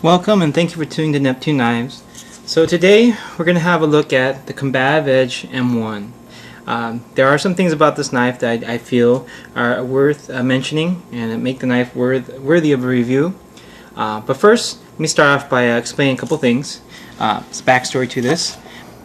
Welcome and thank you for tuning to Neptune Knives. So today we're going to have a look at the Combative Edge M1. There are some things about this knife that I feel are worth mentioning and make the knife worthy of a review. But first, let me start off by explaining a couple things. It's backstory to this.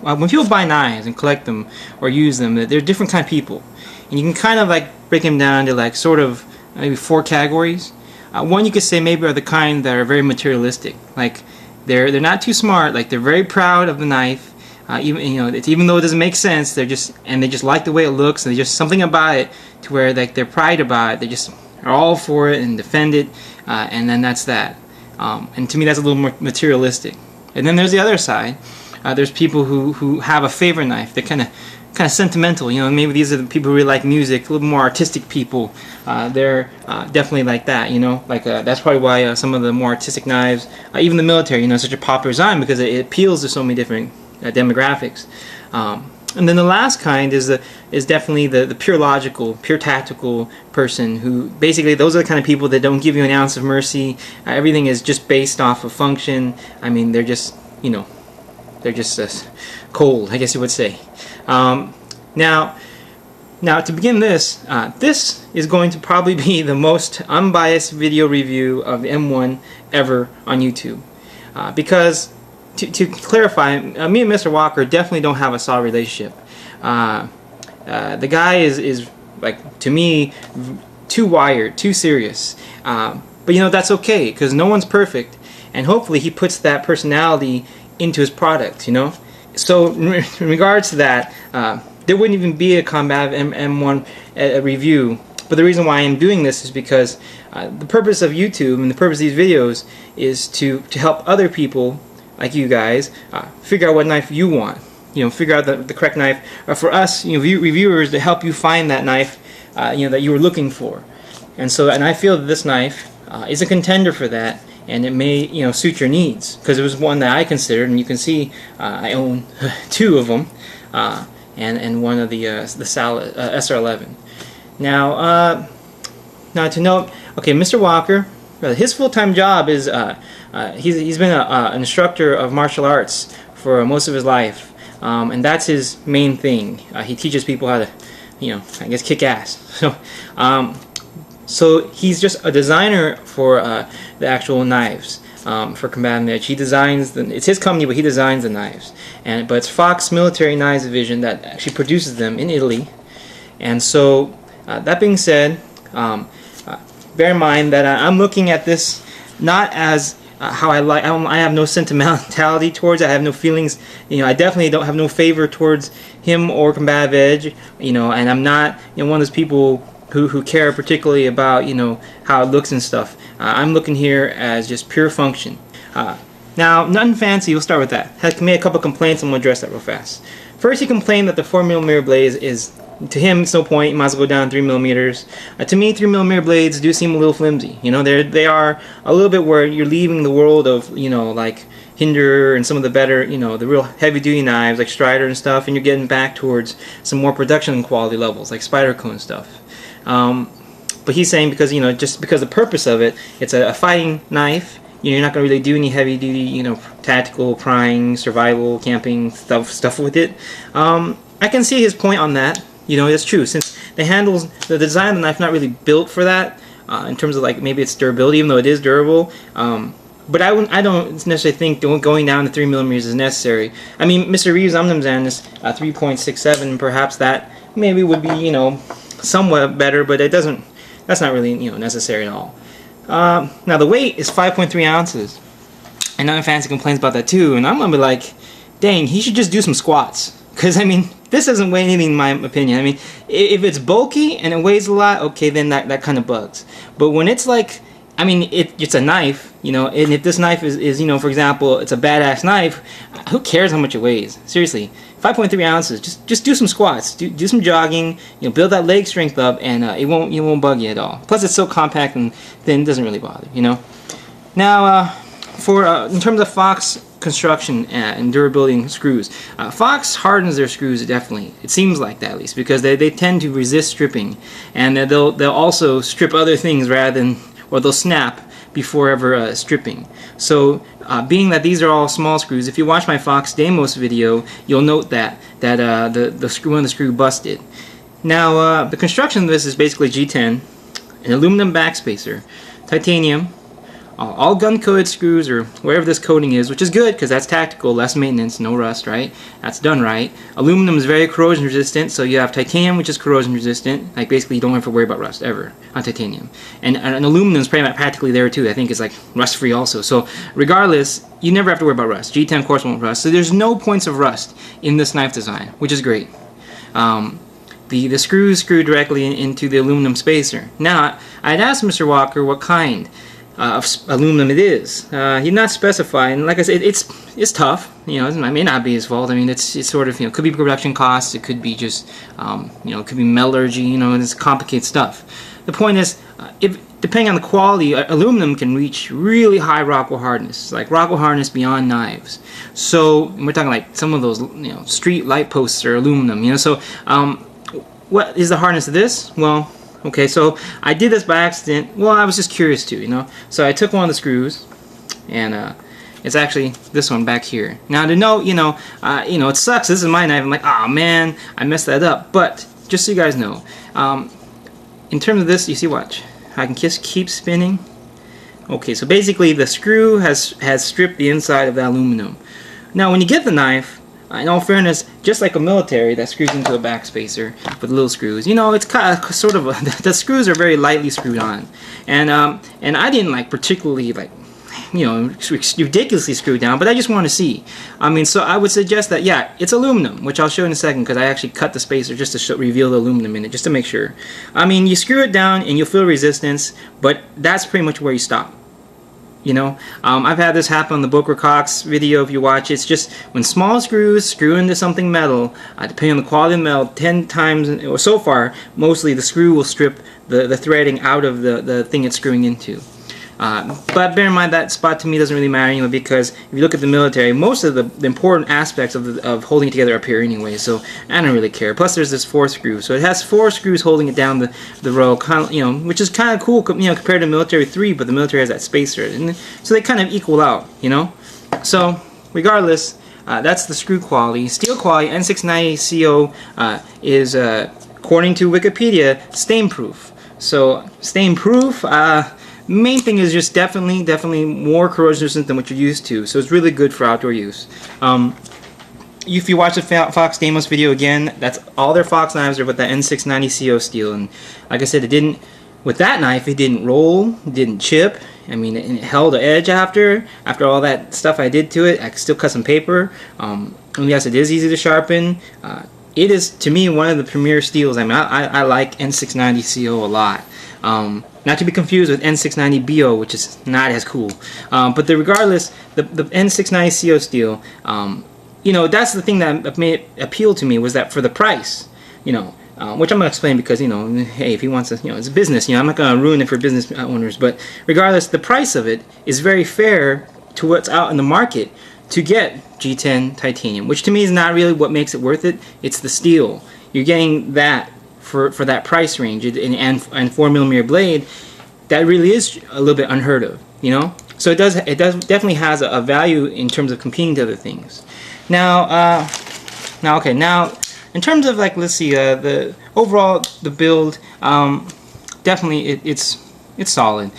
When people buy knives and collect them or use them, they're different kind of people. And you can kind of like break them down to like sort of maybe 4 categories. One you could say maybe are the kind that are very materialistic, like they're not too smart, like they're very proud of the knife, even though it doesn't make sense, they just like the way it looks, and there's just something about it to where like they're pride about it, they just are all for it and defend it, and then that's that. And to me that's a little more materialistic. And then there's the other side. There's people who have a favorite knife. They're kind of sentimental, maybe these are the people who really like music, a little more artistic people. They're definitely like that, that's probably why some of the more artistic knives, even the military, is such a popular design, because it appeals to so many different demographics. And then the last kind is definitely the pure logical, pure tactical person, who basically those are the kind of people that don't give you an ounce of mercy. Everything is just based off of function. I mean, they're just cold, I guess you would say. Now to begin this, this is going to probably be the most unbiased video review of the M1 ever on YouTube. Because, to clarify, me and Mr. Walker definitely don't have a solid relationship. The guy is like, to me, too wired, too serious. But that's okay, because no one's perfect. And hopefully he puts that personality into his product, So in regards to that, there wouldn't even be a Combative M1 review. But the reason why I'm doing this is because the purpose of YouTube and the purpose of these videos is to help other people like you guys figure out what knife you want. Figure out the correct knife. For us, reviewers, to help you find that knife that you were looking for. And I feel that this knife is a contender for that. And it may, suit your needs, because it was one that I considered, and you can see I own 2 of them, and one of the SR11. Now to note, okay, Mr. Walker, his full-time job is he's been an instructor of martial arts for most of his life, and that's his main thing. He teaches people how to, I guess, kick ass. So he's just a designer for the actual knives for Combative Edge. He designs it's his company, but he designs the knives. But it's Fox Military Knives Division that actually produces them in Italy. And so that being said, bear in mind that I'm looking at this not as how I like. I have no sentimentality towards it. I have no feelings. I definitely don't have no favor towards him or Combative Edge. And I'm not one of those people who care particularly about how it looks and stuff. I'm looking here as just pure function. Now, nothing fancy. We'll start with that. Had made a couple complaints. I'm gonna address that real fast. First, he complained that the 4mm blade is, to him, it's no point. You might as well go down 3mm. To me, 3mm blades do seem a little flimsy. They are a little bit where you're leaving the world of like Hinder and some of the better, the real heavy-duty knives like Strider and stuff, and you're getting back towards some more production quality levels like Spyderco stuff. But he's saying because just because the purpose of it, it's a fighting knife. You're not going to really do any heavy duty, tactical, prying, survival, camping stuff with it. I can see his point on that. It's true, since the design of the knife not really built for that in terms of like maybe its durability, even though it is durable. But I don't necessarily think going down to 3mm is necessary. I mean, Mr. Reeves' Omnimzan is 3.67. Perhaps that maybe would be somewhat better, but it doesn't. That's not really necessary at all. Now the weight is 5.3 ounces, and Nothing Fancy complains about that too. And I'm gonna be like, dang, he should just do some squats, because I mean this doesn't weigh anything in my opinion. I mean, if it's bulky and it weighs a lot, okay, then that kind of bugs. But when it's like, I mean, it's a knife, and if this knife is for example, it's a badass knife, who cares how much it weighs? Seriously, 5.3 ounces. Just do some squats, do some jogging, build that leg strength up, and it won't bug you at all. Plus, it's so compact and thin, it doesn't really bother. Now, in terms of Fox construction and durability and screws, Fox hardens their screws definitely. It seems like that, at least, because they tend to resist stripping, and they'll also strip other things rather than, or they'll snap before ever stripping. So being that these are all small screws, if you watch my Fox Deimos video, you'll note that the screw on the screw busted. Now the construction of this is basically G10, an aluminum backspacer, titanium, all gun-coated screws or whatever this coating is, which is good because that's tactical, less maintenance, no rust, right? That's done right. Aluminum is very corrosion resistant, so you have titanium, which is corrosion resistant. Like basically, you don't have to worry about rust ever on titanium. And aluminum is practically there too. I think it's like rust-free also. So regardless, you never have to worry about rust. G10 of course won't rust. So there's no points of rust in this knife design, which is great. The screws screw directly into the aluminum spacer. Now, I'd asked Mr. Walker what kind of aluminum it is. He did not specify, and like I said, it's tough. You know, it may not be his fault. I mean, it's sort of, you know, could be production costs. It could be just you know, it could be metallurgy. You know, it's complicated stuff. The point is, depending on the quality, aluminum can reach really high Rockwell hardness, like Rockwell hardness beyond knives. So we're talking like some of those, you know, street light posts are aluminum. You know, so what is the hardness of this? Well, okay, so I did this by accident. Well, I was just curious too, you know. So I took one of the screws, and it's actually this one back here. Now to know, you know, it sucks. This is my knife. I'm like, oh man, I messed that up. But just so you guys know, in terms of this, you see, watch, I can just keep spinning. Okay, so basically the screw has stripped the inside of the aluminum. Now when you get the knife, in all fairness, just like a military that screws into a backspacer with little screws, you know, it's kind of sort of the screws are very lightly screwed on, and I didn't like particularly like, you know, ridiculously screwed down, but I just want to see. I mean, so I would suggest that, yeah, it's aluminum, which I'll show in a second because I actually cut the spacer just to reveal the aluminum in it, just to make sure. I mean, you screw it down and you'll feel resistance, but that's pretty much where you stop. You know, I've had this happen on the Booker Cox video. If you watch, it's just when small screws screw into something metal, depending on the quality of the metal, 10 times, or so far, mostly the screw will strip the threading out of the thing it's screwing into. But bear in mind that spot to me doesn't really matter anyway, because if you look at the military, most of the important aspects of holding it together up here anyway, so I don't really care. Plus there's this 4th screw, so it has 4 screws holding it down the row, kind of, you know, which is kind of cool, you know, compared to military 3, but the military has that spacer, and so they kind of equal out, you know. So regardless, that's the screw quality. Steel quality, N690 CO is, according to Wikipedia, stain proof. So stain proof. Main thing is just definitely more corrosion resistant than what you're used to, so it's really good for outdoor use. If you watch the Fox Deimos video again, that's all their Fox knives are with that N690 CO steel, and like I said, it didn't, with that knife, it didn't roll, it didn't chip. I mean, it held the edge after all that stuff I did to it. I could still cut some paper. Yes, it is easy to sharpen. It is, to me, one of the premier steels. I mean, I like N690 CO a lot. Not to be confused with N690 BO, which is not as cool. But regardless, the N690 CO steel, you know, that's the thing that made it appeal to me, was that for the price, you know, which I'm going to explain because, you know, hey, if he wants to, you know, it's a business, you know, I'm not going to ruin it for business owners, but regardless, the price of it is very fair to what's out in the market to get G10 titanium, which to me is not really what makes it worth it. It's the steel. You're getting that for that price range, and 4mm blade, that really is a little bit unheard of, you know. So it definitely has a value in terms of competing to other things. Now, now in terms of, like, let's see, the overall build, definitely it's solid.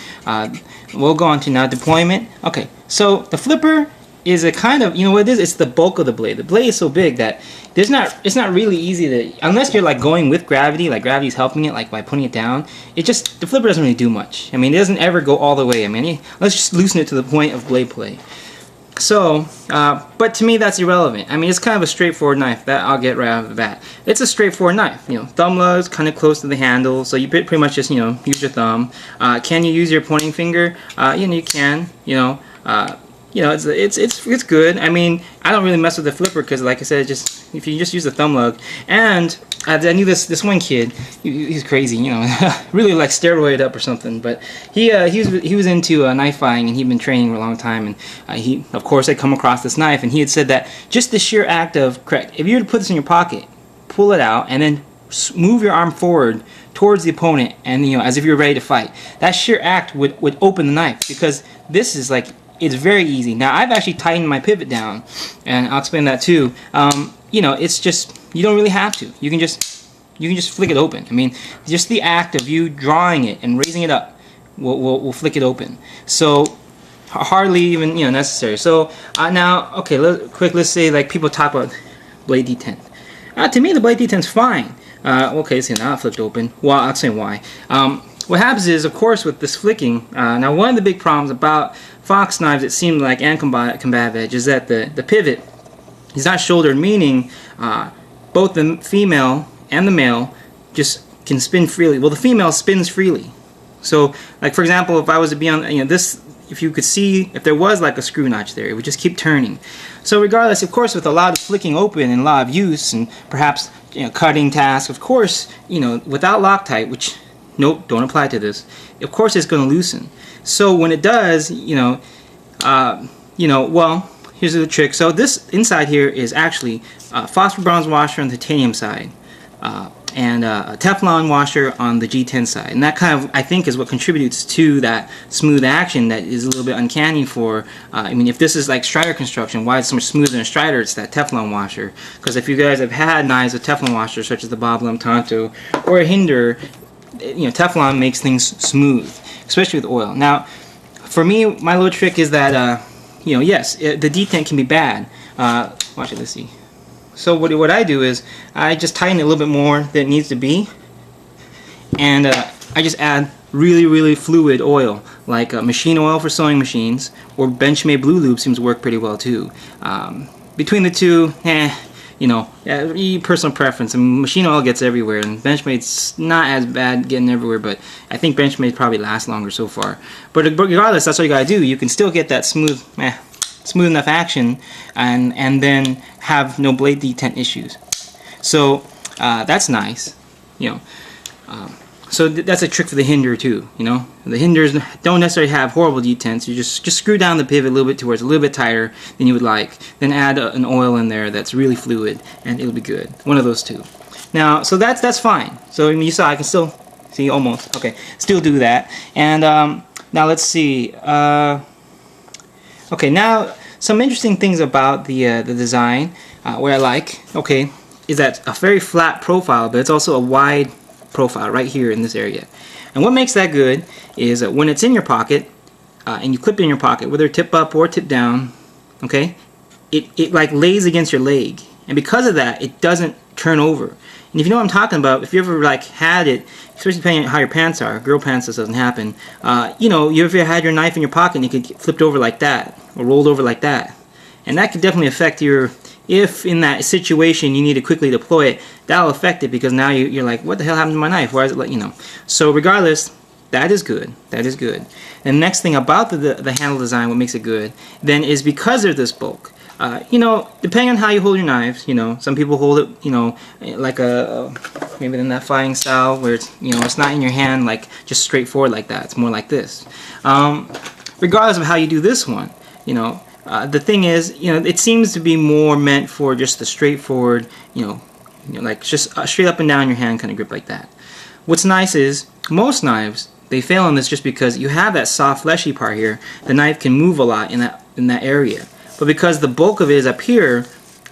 We'll go on to now deployment. Okay, so the flipper is a kind of, you know what it is? It's the bulk of the blade. The blade is so big that it's not really easy to, unless you're like going with gravity, like gravity's helping it, like by putting it down. The flipper doesn't really do much. I mean, it doesn't ever go all the way. I mean, let's just loosen it to the point of blade play. So, but to me that's irrelevant. I mean, it's kind of a straightforward knife. That I'll get right off the bat. It's a straightforward knife. You know, thumb lugs kind of close to the handle, so you pretty much just, you know, use your thumb. Can you use your pointing finger? You know, you can. You know, it's good. I mean, I don't really mess with the flipper because, like I said, just if you just use the thumb lug. And I knew this one kid. He's crazy, you know, really like steroid up or something. But he was into knife fighting, and he'd been training for a long time. And he, of course, had come across this knife, and he had said that just the sheer act of, correct, if you were to put this in your pocket, pull it out, and then move your arm forward towards the opponent, and as if you're ready to fight. That sheer act would open the knife, because this is like, it's very easy. Now I've actually tightened my pivot down, and I'll explain that too. It's just, you don't really have to. You can just flick it open. I mean, just the act of you drawing it and raising it up will flick it open. So hardly even necessary. So now, okay, let's say like people talk about blade detent. To me, the blade detent's fine. Okay, so now it flipped open. Well, I'll explain why. What happens is, of course, with this flicking, now one of the big problems about Fox knives, it seemed like, and Combative Edge, is that the pivot is not shouldered, meaning both the female and the male just can spin freely. Well, the female spins freely. So, like for example, if I was to be on this, if you could see, if there was like a screw notch there, it would just keep turning. So regardless, of course, with a lot of flicking open and a lot of use, and perhaps cutting tasks, of course, without Loctite, which nope, don't apply to this, of course it's going to loosen. So when it does, well, here's the trick. So this inside here is actually phosphor bronze washer on the titanium side, and a Teflon washer on the G10 side, and that kind of, I think, is what contributes to that smooth action that is a little bit uncanny for, I mean, if this is like Strider construction, why it's so much smoother than a Strider? It's that Teflon washer. Because if you guys have had knives with Teflon washers, such as the Lum Tanto or a Hinder, Teflon makes things smooth, especially with oil. Now, for me, my little trick is that, yes, the detent can be bad. Watch it, let's see. So what I do is I just tighten it a little bit more than it needs to be, and I just add really fluid oil, like machine oil for sewing machines, or Benchmade Blue Lube seems to work pretty well too. Between the two, personal preference. I mean, machine oil gets everywhere, and Benchmade's not as bad getting everywhere, but I think Benchmade probably lasts longer so far. But regardless, that's all you gotta do. You can still get that smooth enough action, and then have no blade detent issues. So that's nice, so that's a trick for the Hinder too. The Hinders don't necessarily have horrible detents. You just screw down the pivot a little bit to where it's a little bit tighter than you would like. Then add an oil in there that's really fluid, and it'll be good. One of those two. Now, so that's fine. So you saw I can still see almost. Okay, still do that. And now let's see. Okay, now some interesting things about the design, what I like, okay, is that a very flat profile, but it's also a wide profile right here in this area. And what makes that good is that when it's in your pocket, and you clip it in your pocket, whether tip up or tip down, okay, it like lays against your leg, and because of that, it doesn't turn over. And if you know what I'm talking about, if you ever like had it, especially depending on how your pants are, girl pants, this doesn't happen, you ever had your knife in your pocket and it could get flipped over like that, or rolled over like that. And that could definitely affect your, if in that situation you need to quickly deploy it, that'll affect it, because now you're like, what the hell happened to my knife? Why is it So regardless, that is good. That is good. And the next thing about the handle design, what makes it good, then is because of this bulk. Depending on how you hold your knives, some people hold it, like maybe in that fighting style where it's, it's not in your hand like just straightforward like that. It's more like this. Regardless of how you do this one, the thing is, it seems to be more meant for just the straightforward, like just straight up and down your hand kind of grip like that. What's nice is most knives, they fail on this just because you have that soft fleshy part here. The knife can move a lot in that area. But because the bulk of it is up here,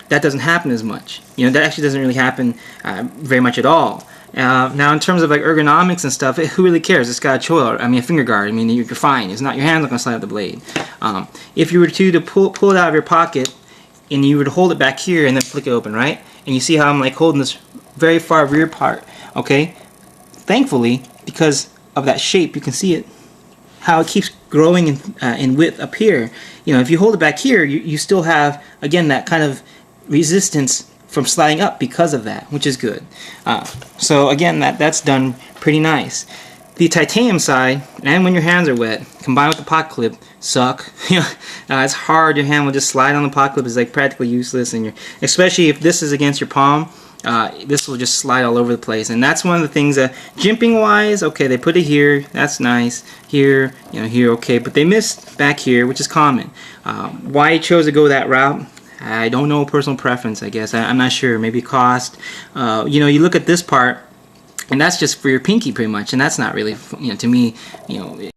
that doesn't happen as much. That actually doesn't really happen very much at all. Now, in terms of like ergonomics and stuff, who really cares? It's got a finger guard. I mean, you're fine. It's not, your hand's not gonna slide up the blade. If you were to pull it out of your pocket, and you were to hold it back here and then flick it open, right? And you see how I'm like holding this very far rear part, okay? Thankfully, because of that shape, you can see it, how it keeps growing in width up here. If you hold it back here, you still have, again, that kind of resistance from sliding up because of that, which is good. So again, that's done pretty nice. The titanium side, and when your hands are wet, combined with the pocket clip, suck. It's hard. Your hand will just slide on the pocket clip. It's like practically useless, and especially if this is against your palm, this will just slide all over the place. And that's one of the things that, jimping wise, okay, they put it here, that's nice. Here, here, okay, but they missed back here, which is common. Why I chose to go that route, I don't know, personal preference, I guess. I'm not sure. Maybe cost. You know, you look at this part, and that's just for your pinky pretty much, and that's not really, you know, to me, you know,